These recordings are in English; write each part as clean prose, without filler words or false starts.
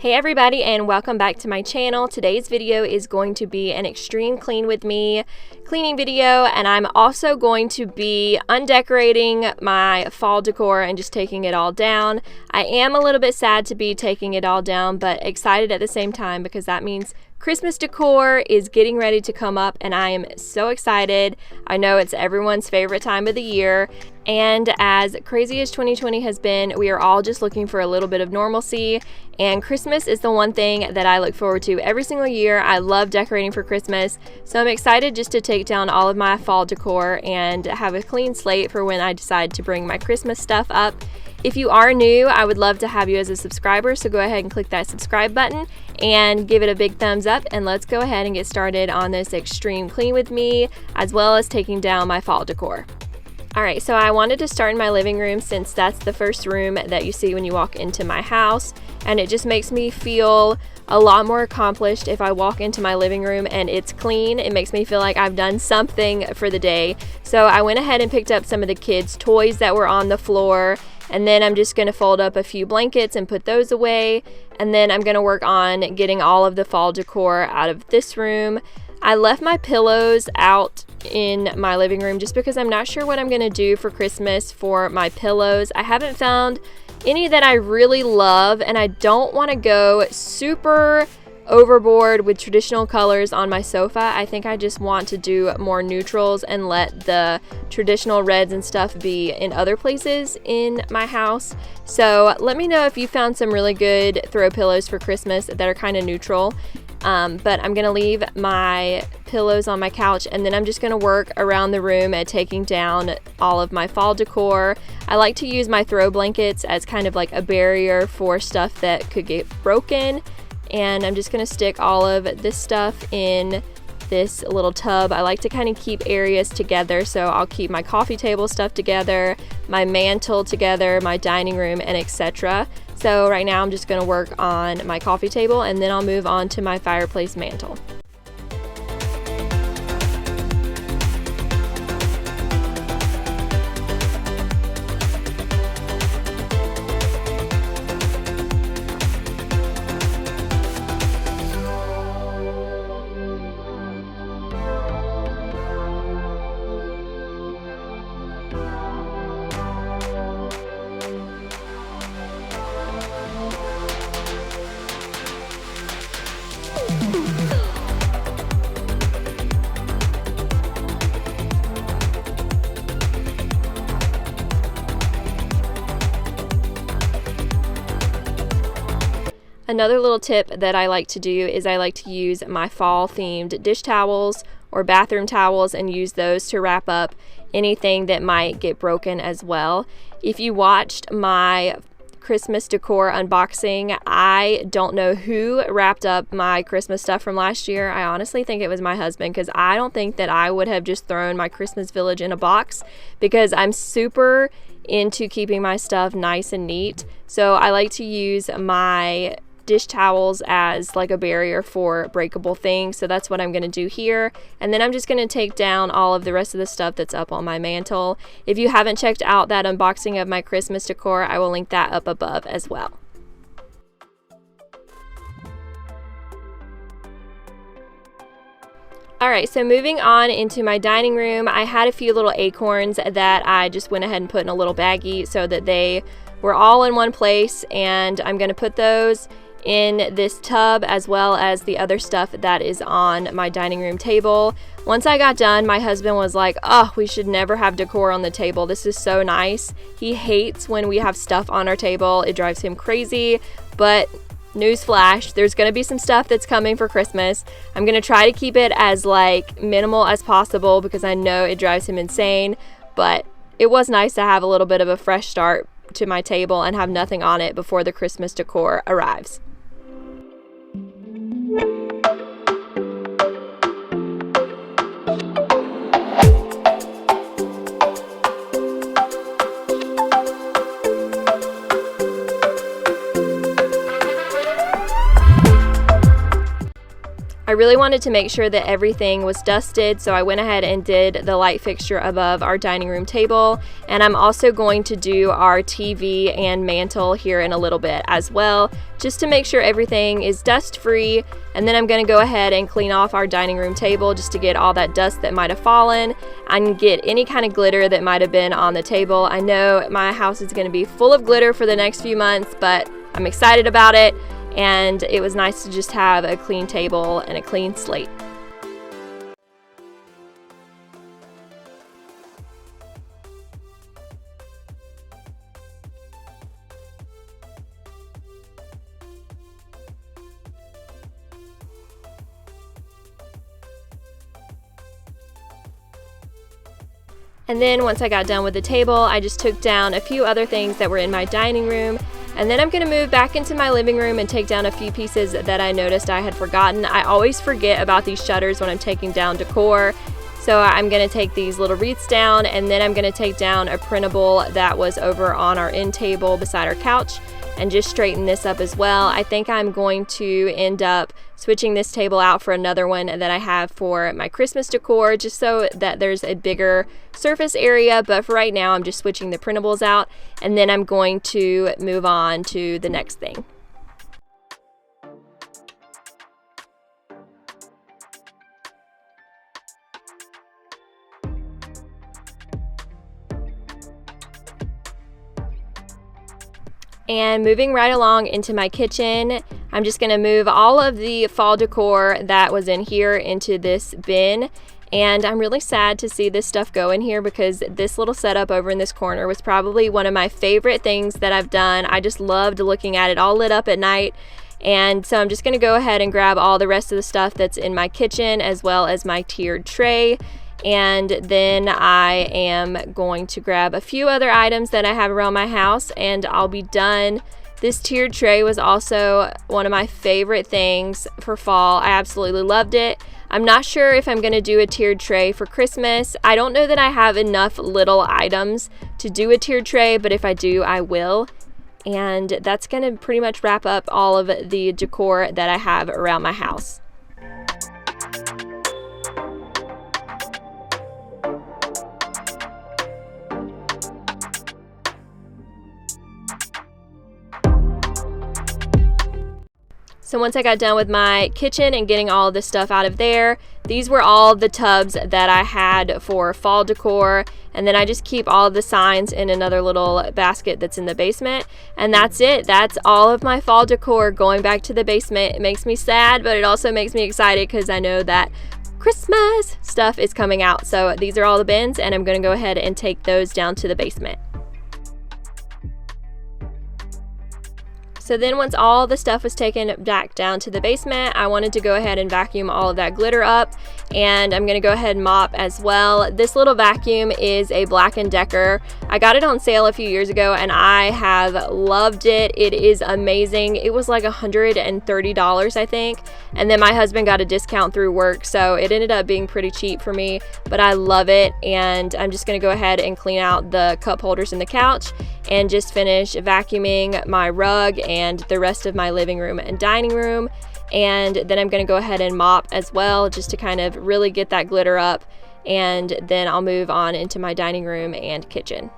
Hey everybody, and welcome back to my channel. Today's video is going to be an extreme clean with me cleaning video, and I'm also going to be undecorating my fall decor and just taking it all down. I am a little bit sad to be taking it all down, but excited at the same time because that means Christmas decor is getting ready to come up and I am so excited. I know it's everyone's favorite time of the year, and as crazy as 2020 has been, we are all just looking for a little bit of normalcy, and Christmas is the one thing that I look forward to every single year. I love decorating for Christmas, so I'm excited just to take down all of my fall decor and have a clean slate for when I decide to bring my Christmas stuff up. If you are new, I would love to have you as a subscriber, so go ahead and click that subscribe button and give it a big thumbs up, and let's go ahead and get started on this extreme clean with me, as well as taking down my fall decor. Alright, so I wanted to start in my living room since that's the first room that you see when you walk into my house, and it just makes me feel a lot more accomplished if I walk into my living room and it's clean. It makes me feel like I've done something for the day. So I went ahead and picked up some of the kids' toys that were on the floor, and then I'm just going to fold up a few blankets and put those away, and then I'm going to work on getting all of the fall decor out of this room. I left my pillows out in my living room just because I'm not sure what I'm going to do for Christmas for my pillows. I haven't found any that I really love, and I don't want to go super overboard with traditional colors on my sofa. I think I just want to do more neutrals and let the traditional reds and stuff be in other places in my house. So let me know if you found some really good throw pillows for Christmas that are kind of neutral. But I'm gonna leave my pillows on my couch, and then I'm just gonna work around the room at taking down all of my fall decor. I like to use my throw blankets as kind of like a barrier for stuff that could get broken, and I'm just gonna stick all of this stuff in this little tub. I like to kind of keep areas together, so I'll keep my coffee table stuff together, my mantle together, my dining room, and etc. So right now I'm just going to work on my coffee table, and then I'll move on to my fireplace mantle. Another little tip that I like to do is I like to use my fall themed dish towels or bathroom towels and use those to wrap up anything that might get broken as well. If you watched my Christmas decor unboxing, I don't know who wrapped up my Christmas stuff from last year. I honestly think it was my husband, because I don't think that I would have just thrown my Christmas village in a box, because I'm super into keeping my stuff nice and neat. So I like to use my dish towels as like a barrier for breakable things, so that's what I'm going to do here. And then I'm just going to take down all of the rest of the stuff that's up on my mantle. If you haven't checked out that unboxing of my Christmas decor, I will link that up above as well. Alright, so moving on into my dining room, I had a few little acorns that I just went ahead and put in a little baggie so that they were all in one place, and I'm going to put those in this tub as well as the other stuff that is on my dining room table. Once I got done, my husband was like, "Oh, we should never have decor on the table. This is so nice." He hates when we have stuff on our table. It drives him crazy, but newsflash, there's going to be some stuff that's coming for Christmas. I'm going to try to keep it as like minimal as possible because I know it drives him insane, but it was nice to have a little bit of a fresh start to my table and have nothing on it before the Christmas decor arrives. I really wanted to make sure that everything was dusted, so I went ahead and did the light fixture above our dining room table, and I'm also going to do our TV and mantle here in a little bit as well, just to make sure everything is dust free. And then I'm going to go ahead and clean off our dining room table just to get all that dust that might have fallen and get any kind of glitter that might have been on the table. I know my house is going to be full of glitter for the next few months, but I'm excited about it. And it was nice to just have a clean table and a clean slate. And then once I got done with the table, I just took down a few other things that were in my dining room. And then I'm going to move back into my living room and take down a few pieces that I noticed I had forgotten. I always forget about these shutters when I'm taking down decor. So I'm going to take these little wreaths down, and then I'm going to take down a printable that was over on our end table beside our couch and just straighten this up as well. I think I'm going to end up switching this table out for another one that I have for my Christmas decor, just so that there's a bigger surface area. But for right now, I'm just switching the printables out, and then I'm going to move on to the next thing. And moving right along into my kitchen, I'm just going to move all of the fall decor that was in here into this bin. And I'm really sad to see this stuff go in here, because this little setup over in this corner was probably one of my favorite things that I've done. I just loved looking at it all lit up at night. And so I'm just going to go ahead and grab all the rest of the stuff that's in my kitchen, as well as my tiered tray. And then I am going to grab a few other items that I have around my house, and I'll be done. This tiered tray was also one of my favorite things for fall. I absolutely loved it. I'm not sure if I'm going to do a tiered tray for Christmas. I don't know that I have enough little items to do a tiered tray, but if I do, I will. And that's going to pretty much wrap up all of the decor that I have around my house. So once I got done with my kitchen and getting all of this stuff out of there, these were all the tubs that I had for fall decor. And then I just keep all of the signs in another little basket that's in the basement. And that's it. That's all of my fall decor going back to the basement. It makes me sad, but it also makes me excited because I know that Christmas stuff is coming out. So these are all the bins, and I'm going to go ahead and take those down to the basement. So then once all the stuff was taken back down to the basement, I wanted to go ahead and vacuum all of that glitter up, and I'm going to go ahead and mop as well. This little vacuum is a Black & Decker. I got it on sale a few years ago, and I have loved it. It is amazing. It was like $130, I think, and then my husband got a discount through work, so it ended up being pretty cheap for me, but I love it. And I'm just going to go ahead and clean out the cup holders in the couch and just finish vacuuming my rug and the rest of my living room and dining room. And then I'm going to go ahead and mop as well, just to kind of really get that glitter up, and then I'll move on into my dining room and kitchen.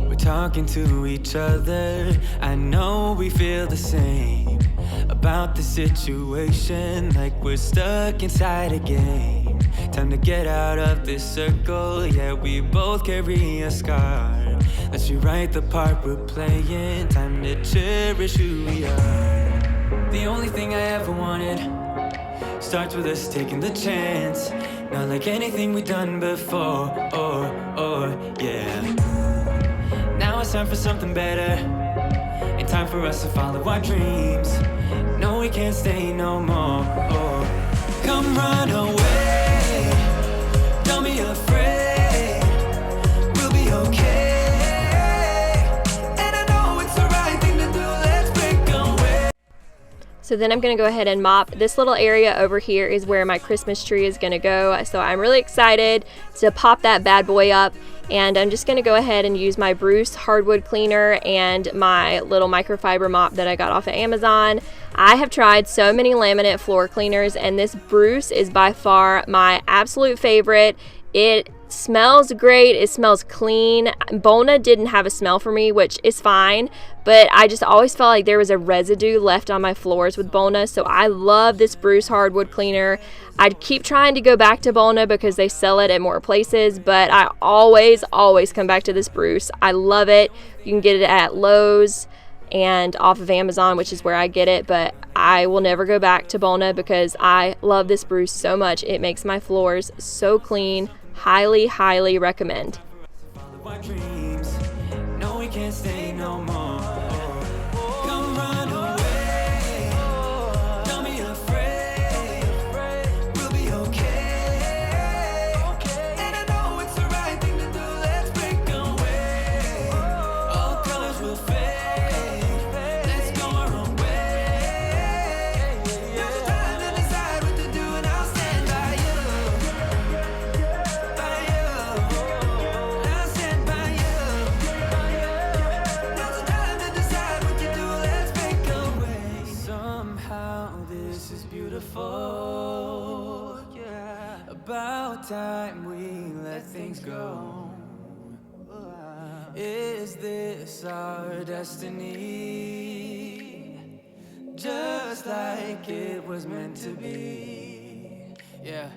We're talking to each other, I know we feel the same about the situation, like we're stuck inside a game. Time to get out of this circle, yeah, we both carry a scar. Let's rewrite the part we're playing, time to cherish who we are. The only thing I ever wanted starts with us taking the chance, not like anything we've done before, yeah. Now it's time for something better, and time for us to follow our dreams. No, we can't stay no more. Come run away, don't be afraid, we'll be okay. And I know it's the right thing to do, let's break away. So then I'm going to go ahead and mop. This little area over here is where my Christmas tree is going to go. So I'm really excited to pop that bad boy up. And I'm just going to go ahead and use my Bruce hardwood cleaner and my little microfiber mop that I got off of Amazon. I have tried so many laminate floor cleaners, and this Bruce is by far my absolute favorite. It smells great. It smells clean. Bona didn't have a smell for me, which is fine, but I just always felt like there was a residue left on my floors with Bona, so I love this Bruce hardwood cleaner. I'd keep trying to go back to Bona because they sell it at more places, but I always come back to this Bruce. I love it. You can get it at Lowe's and off of Amazon, which is where I get it, but I will never go back to Bona because I love this Bruce so much. It makes my floors so clean. Highly recommend. My dreams, no, we can't stay no more. Come run away, don't be afraid, we'll be okay. And I know it's the right thing to do, let's break away. All colors will fade, let's go our own way. Now's the time to decide what to do, and I'll stand by you. About time we let things go. Is this our destiny? Just like it was meant to be. Yeah.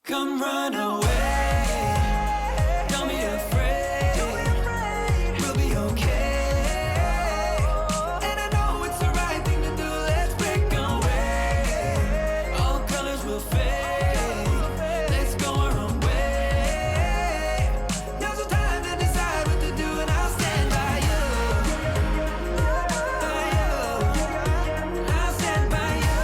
Come run away. Don't be afraid. We'll be okay. And I know it's the right thing to do. Let's break away. All colors will fade. Let's go our own way. Now's the time to decide what to do, and I'll stand by you. By you. I'll stand by you.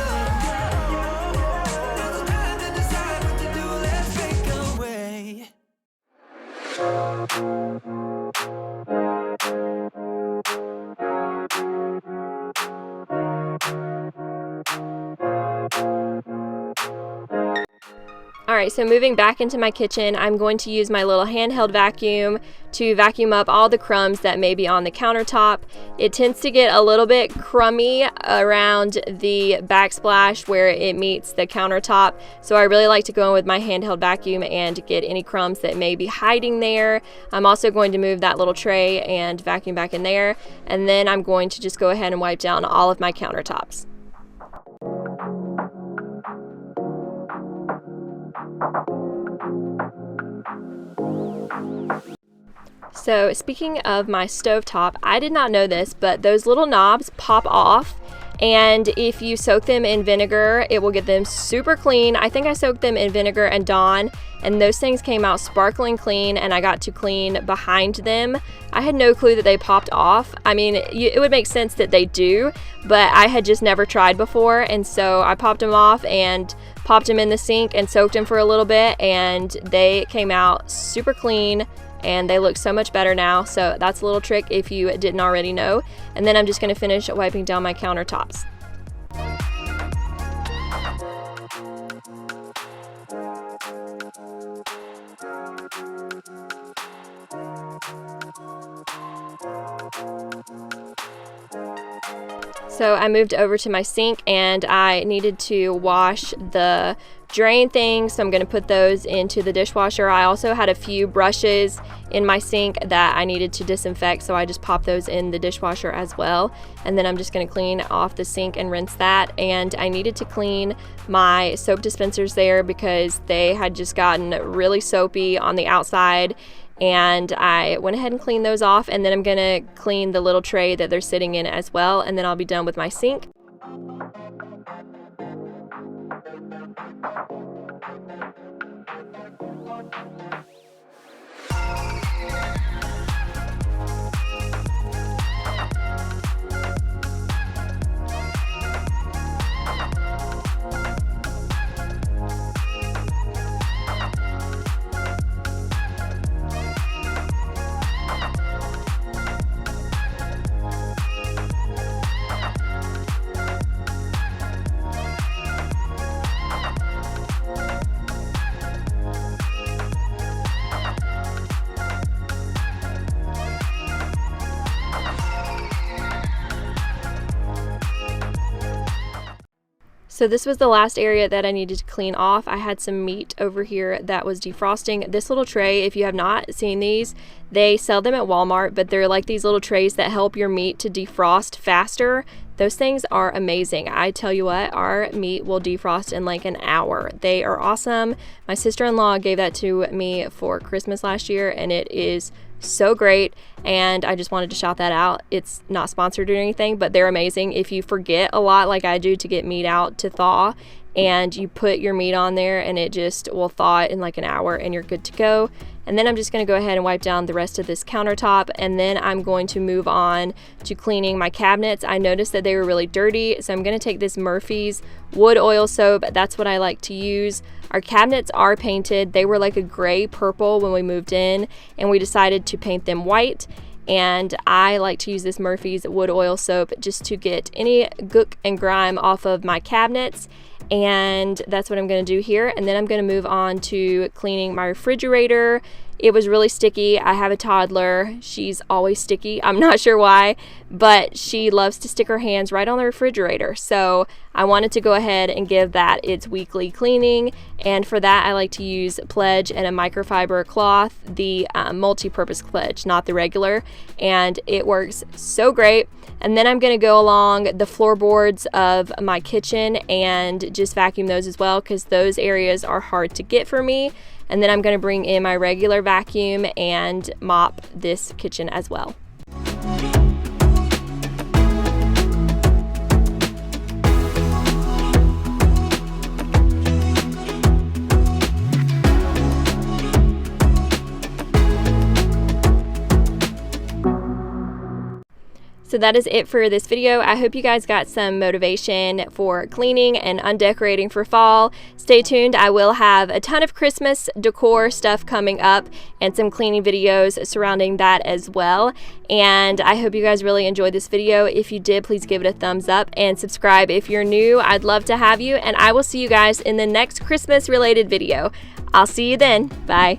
Now's the time to decide what to do. Let's break away. Alright, so moving back into my kitchen, I'm going to use my little handheld vacuum to vacuum up all the crumbs that may be on the countertop. It tends to get a little bit crummy around the backsplash where it meets the countertop, so I really like to go in with my handheld vacuum and get any crumbs that may be hiding there. I'm also going to move that little tray and vacuum back in there, and then I'm going to just go ahead and wipe down all of my countertops. So speaking of my stovetop, I did not know this, but those little knobs pop off, and if you soak them in vinegar, it will get them super clean. I think I soaked them in vinegar and Dawn, and those things came out sparkling clean, and I got to clean behind them. I had no clue that they popped off. I mean, it would make sense that they do, but I had just never tried before, and so I popped them off and popped them in the sink and soaked them for a little bit, and they came out super clean, and they look so much better now. So that's a little trick if you didn't already know. And then I'm just going to finish wiping down my countertops. So I moved over to my sink, and I needed to wash the drain things, so I'm going to put those into the dishwasher. I also had a few brushes in my sink that I needed to disinfect, so I just popped those in the dishwasher as well. And then I'm just going to clean off the sink and rinse that. And I needed to clean my soap dispensers there because they had just gotten really soapy on the outside, and I went ahead and cleaned those off. And then I'm going to clean the little tray that they're sitting in as well, and then I'll be done with my sink. So this was the last area that I needed to clean off. I had some meat over here that was defrosting. This little tray, if you have not seen these, they sell them at Walmart, but they're like these little trays that help your meat to defrost faster. Those things are amazing. I tell you what, our meat will defrost in like an hour. They are awesome. My sister-in-law gave that to me for Christmas last year, and it is so great, and I just wanted to shout that out. It's not sponsored or anything, but they're amazing. If you forget a lot like I do to get meat out to thaw, and you put your meat on there and it just will thaw it in like an hour and you're good to go. And then I'm just going to go ahead and wipe down the rest of this countertop, and then I'm going to move on to cleaning my cabinets. I noticed that they were really dirty, so I'm going to take this Murphy's wood oil soap. That's what I like to use. Our cabinets are painted. They were like a gray purple when we moved in, and we decided to paint them white. And I like to use this Murphy's wood oil soap just to get any gook and grime off of my cabinets. And that's what I'm going to do here. And then I'm going to move on to cleaning my refrigerator. It was really sticky. I have a toddler. She's always sticky. I'm not sure why, but she loves to stick her hands right on the refrigerator. So I wanted to go ahead and give that its weekly cleaning. And for that, I like to use Pledge and a microfiber cloth, the multi-purpose Pledge, not the regular. And it works so great. And then I'm going to go along the floorboards of my kitchen and just vacuum those as well, because those areas are hard to get for me. And then I'm going to bring in my regular vacuum and mop this kitchen as well. So that is it for this video. I hope you guys got some motivation for cleaning and undecorating for fall. Stay tuned. I will have a ton of Christmas decor stuff coming up and some cleaning videos surrounding that as well. And I hope you guys really enjoyed this video. If you did, please give it a thumbs up and subscribe if you're new. I'd love to have you, and I will see you guys in the next Christmas related video. I'll see you then. Bye.